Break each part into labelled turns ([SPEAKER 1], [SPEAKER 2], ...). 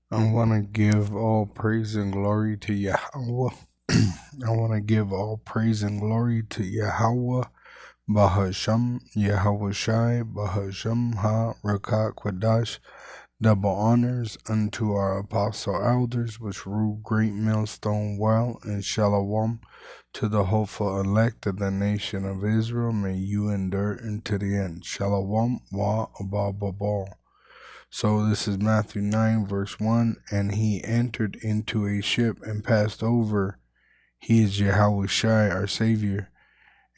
[SPEAKER 1] I want to give all praise and glory to Yahweh. I want to give all praise and glory to Yahweh, Bahasham, Yahweh Shai, Bahasham Ha Rakat Kwadash. Double honors unto our apostle elders, which rule Great Millstone Well and Shalom, to the hopeful elect of the nation of Israel. May you endure unto the end. Shalom wa abababal. So this is Matthew 9, verse 1. And he entered into a ship and passed over. He is Yahweh Shai, our Savior,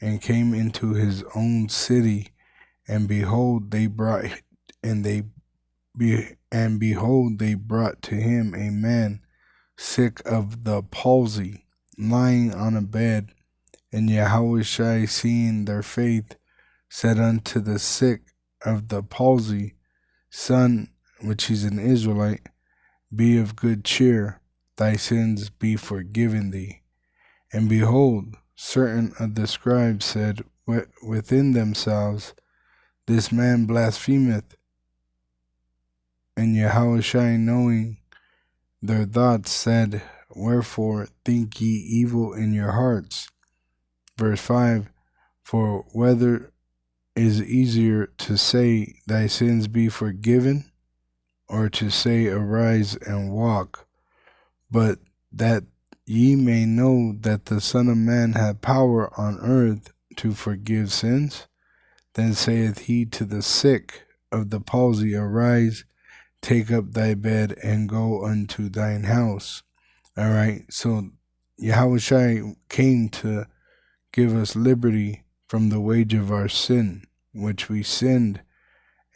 [SPEAKER 1] and came into his own city. And behold, they brought to him a man sick of the palsy, lying on a bed. And Yahweh Shai, seeing their faith, said unto the sick of the palsy, Son, which he's an Israelite, be of good cheer, thy sins be forgiven thee. And behold, certain of the scribes said within themselves, This man blasphemeth. And Yahushua, knowing their thoughts, said, Wherefore think ye evil in your hearts? Verse 5, For whether is easier to say, Thy sins be forgiven, or to say, Arise and walk? But that ye may know that the Son of Man hath power on earth to forgive sins. Then saith he to the sick of the palsy, Arise, take up thy bed, and go unto thine house. All right, so Yahushua came to give us liberty from the wage of our sin, which we sinned,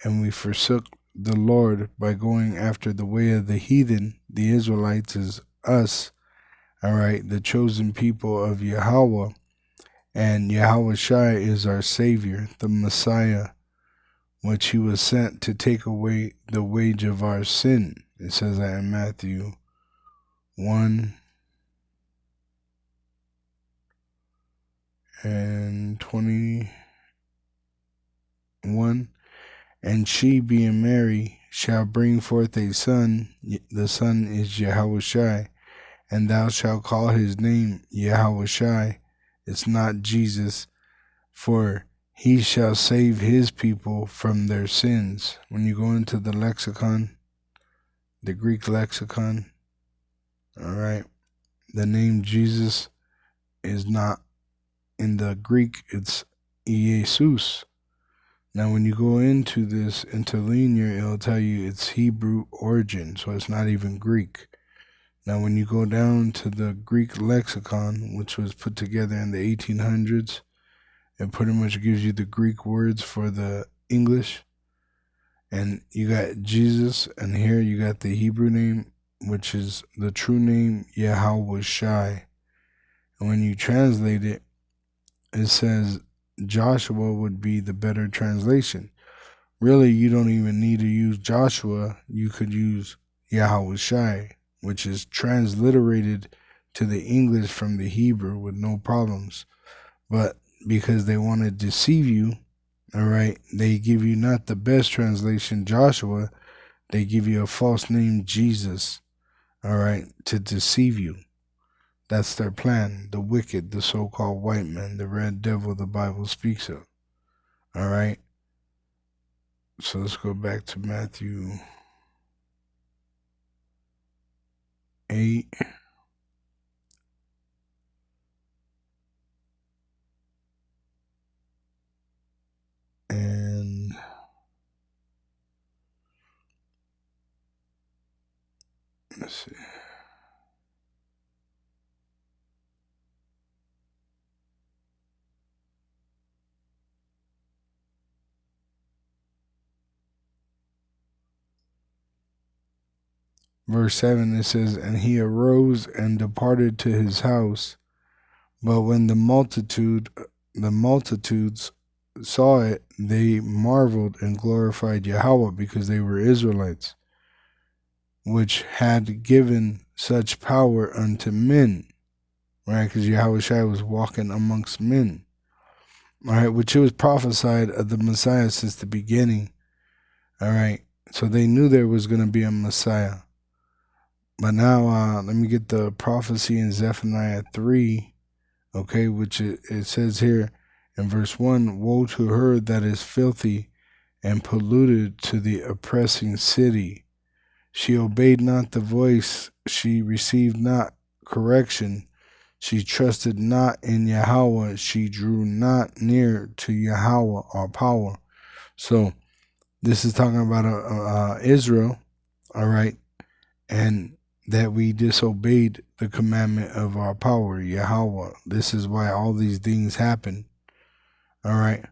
[SPEAKER 1] and we forsook the Lord by going after the way of the heathen. The Israelites is us, all right, the chosen people of Yahweh, and Yahushua is our Savior, the Messiah, which he was sent to take away the wage of our sin. It says that in Matthew 1 and 21. And she, being Mary, shall bring forth a son. The son is Yahushua, and thou shalt call his name Yahushua. It's not Jesus, for he shall save his people from their sins. When you go into the lexicon, the Greek lexicon, all right, the name Jesus is not in the Greek, it's Jesus. Now, when you go into this interlinear, it'll tell you it's Hebrew origin, so it's not even Greek. Now, when you go down to the Greek lexicon, which was put together in the 1800s, it pretty much gives you the Greek words for the English. And you got Jesus, and here you got the Hebrew name, which is the true name, Yahweh Shai. And when you translate it, it says Joshua would be the better translation. Really, you don't even need to use Joshua. You could use Yahweh Shai, which is transliterated to the English from the Hebrew with no problems. But because they want to deceive you, all right, they give you not the best translation, Joshua, they give you a false name, Jesus, all right, to deceive you. That's their plan, the wicked, the so-called white man, the red devil the Bible speaks of, all right? So let's go back to Matthew 8. And let's see. Verse 7, it says, And he arose and departed to his house. But when the multitudes saw it, they marveled and glorified Yahweh, because they were Israelites, which had given such power unto men, right? Because Yahushua was walking amongst men, all right, which it was prophesied of the Messiah since the beginning, all right? So they knew there was going to be a Messiah, But now let me get the prophecy in Zephaniah 3, okay, which it says here in verse 1, woe to her that is filthy and polluted, to the oppressing city. She obeyed not the voice, she received not correction, she trusted not in Yahweh, she drew not near to Yahweh our power. So this is talking about Israel, all right, and that we disobeyed the commandment of our power, Yahweh. This is why all these things happen, all right.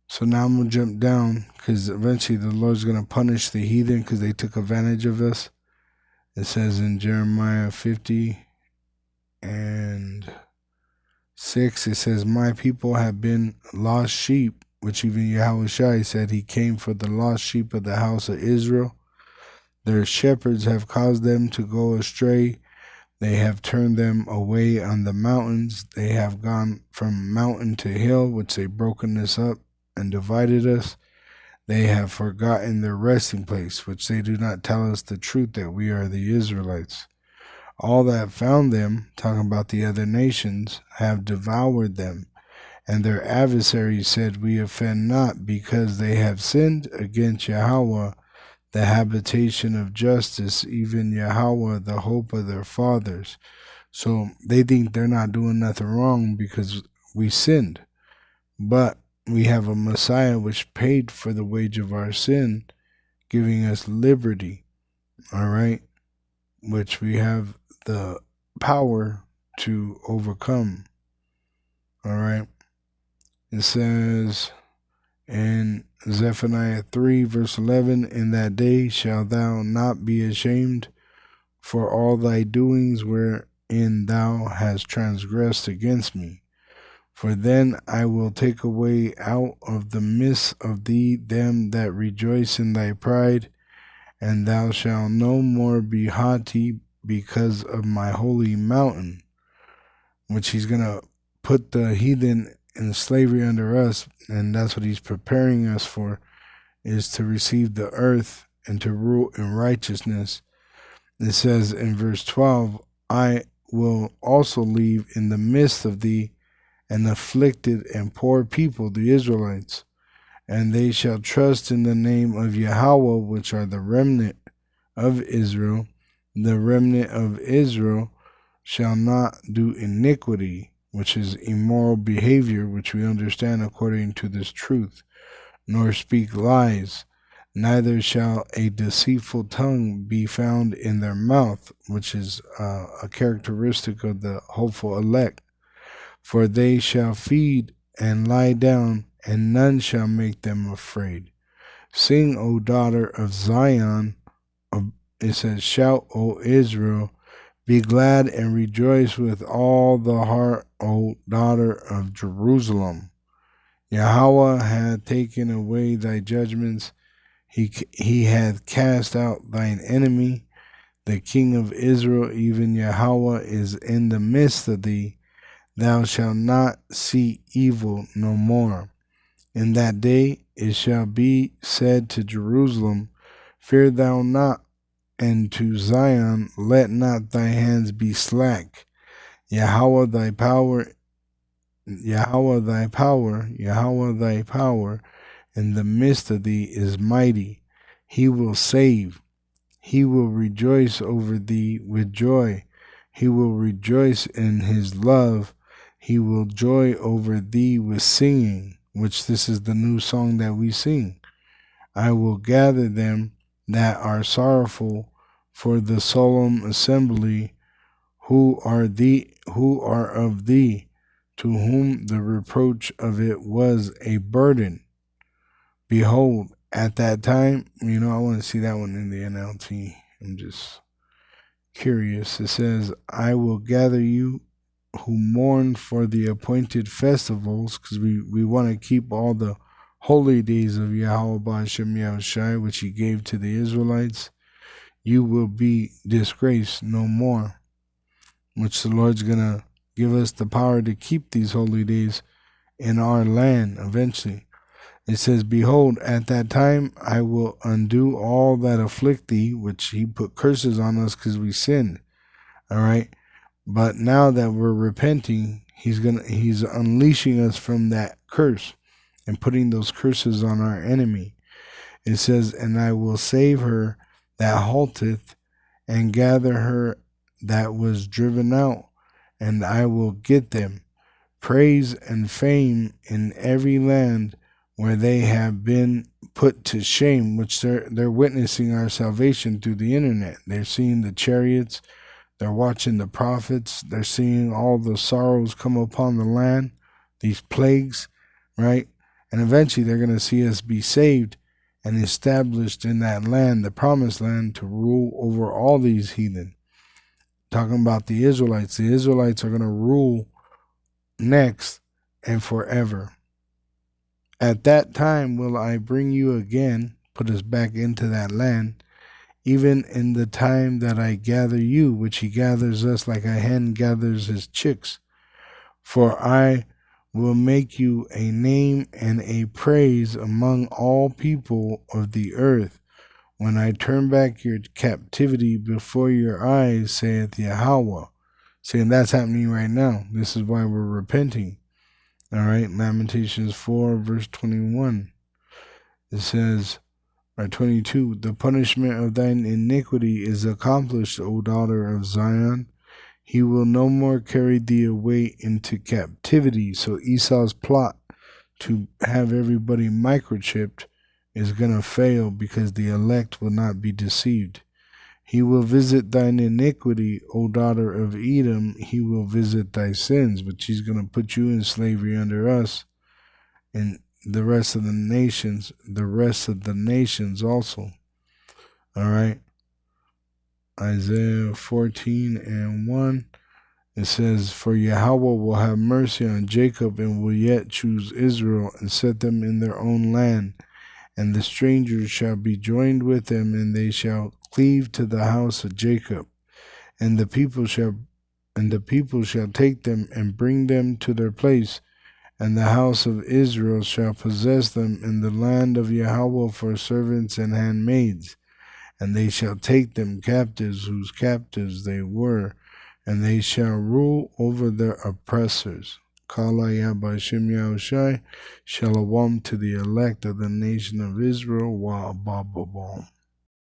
[SPEAKER 1] So now I'm going to jump down, because eventually the Lord's going to punish the heathen because they took advantage of us. It says in Jeremiah 50 and 6, it says, my people have been lost sheep, which even Yahushua said he came for the lost sheep of the house of Israel. Their shepherds have caused them to go astray. They have turned them away on the mountains. They have gone from mountain to hill, which they broken us up and divided us. They have forgotten their resting place, which they do not tell us the truth that we are the Israelites. All that found them, talking about the other nations, have devoured them. And their adversaries said, we offend not, because they have sinned against Yahweh, the habitation of justice, even Yahweh, the hope of their fathers. So they think they're not doing nothing wrong because we sinned. But we have a Messiah which paid for the wage of our sin, giving us liberty, all right, which we have the power to overcome, all right. It says in Zephaniah 3, verse 11, in that day shalt thou not be ashamed for all thy doings wherein thou hast transgressed against me. For then I will take away out of the midst of thee them that rejoice in thy pride, and thou shalt no more be haughty because of my holy mountain, which he's going to put the heathen in slavery under us, and that's what he's preparing us for, is to receive the earth and to rule in righteousness. It says in verse 12, I will also leave in the midst of thee an afflicted and poor people, the Israelites, and they shall trust in the name of Yahweh, which are the remnant of Israel. The remnant of Israel shall not do iniquity, which is immoral behavior, which we understand according to this truth, nor speak lies, neither shall a deceitful tongue be found in their mouth, which is a characteristic of the hopeful elect. For they shall feed and lie down, and none shall make them afraid. Sing, O daughter of Zion. It says, shout, O Israel. Be glad and rejoice with all the heart, O daughter of Jerusalem. Yahweh hath taken away thy judgments. He hath cast out thine enemy. The King of Israel, even Yahweh, is in the midst of thee. Thou shalt not see evil no more. In that day it shall be said to Jerusalem, fear thou not, and to Zion, let not thy hands be slack. Yahweh thy power, Yahweh thy power, Yahweh thy power in the midst of thee is mighty. He will save. He will rejoice over thee with joy. He will rejoice in his love. He will joy over thee with singing, which this is the new song that we sing. I will gather them that are sorrowful for the solemn assembly, who are of thee, to whom the reproach of it was a burden. Behold, at that time, I want to see that one in the NLT. I'm just curious. It says, I will gather you who mourn for the appointed festivals, because we want to keep all the holy days of Yahweh Ba'ashem Yahushai, which he gave to the Israelites. You will be disgraced no more, which the Lord's going to give us the power to keep these holy days in our land eventually. It says, behold, at that time I will undo all that afflict thee, which he put curses on us because we sinned. All right. But now that we're repenting, he's unleashing us from that curse and putting those curses on our enemy. It says, and I will save her that halteth, and gather her that was driven out, and I will get them praise and fame in every land where they have been put to shame, which they're witnessing our salvation through the internet. They're seeing the chariots, they're watching the prophets, they're seeing all the sorrows come upon the land, these plagues, right? And eventually they're going to see us be saved and established in that land, the promised land, to rule over all these heathen. Talking about the Israelites are going to rule next and forever. At that time will I bring you again, put us back into that land, even in the time that I gather you, which he gathers us like a hen gathers his chicks. For I will make you a name and a praise among all people of the earth, when I turn back your captivity before your eyes, saith Yahweh. Saying that's happening right now. This is why we're repenting. All right, Lamentations 4, verse 21. It says, or 22, the punishment of thine iniquity is accomplished, O daughter of Zion. He will no more carry thee away into captivity. So Esau's plot to have everybody microchipped is going to fail because the elect will not be deceived. He will visit thine iniquity, O daughter of Edom. He will visit thy sins, but he's going to put you in slavery under us and the rest of the nations also. All right. Isaiah 14 and 1. It says, for Yahweh will have mercy on Jacob and will yet choose Israel and set them in their own land. And the strangers shall be joined with them, and they shall cleave to the house of Jacob. And the people shall take them and bring them to their place. And the house of Israel shall possess them in the land of Yahweh for servants and handmaids. And they shall take them captives, whose captives they were, and they shall rule over their oppressors. Kala Yabashim Yahushai, Shalom to the elect of the nation of Israel, Wa Abba.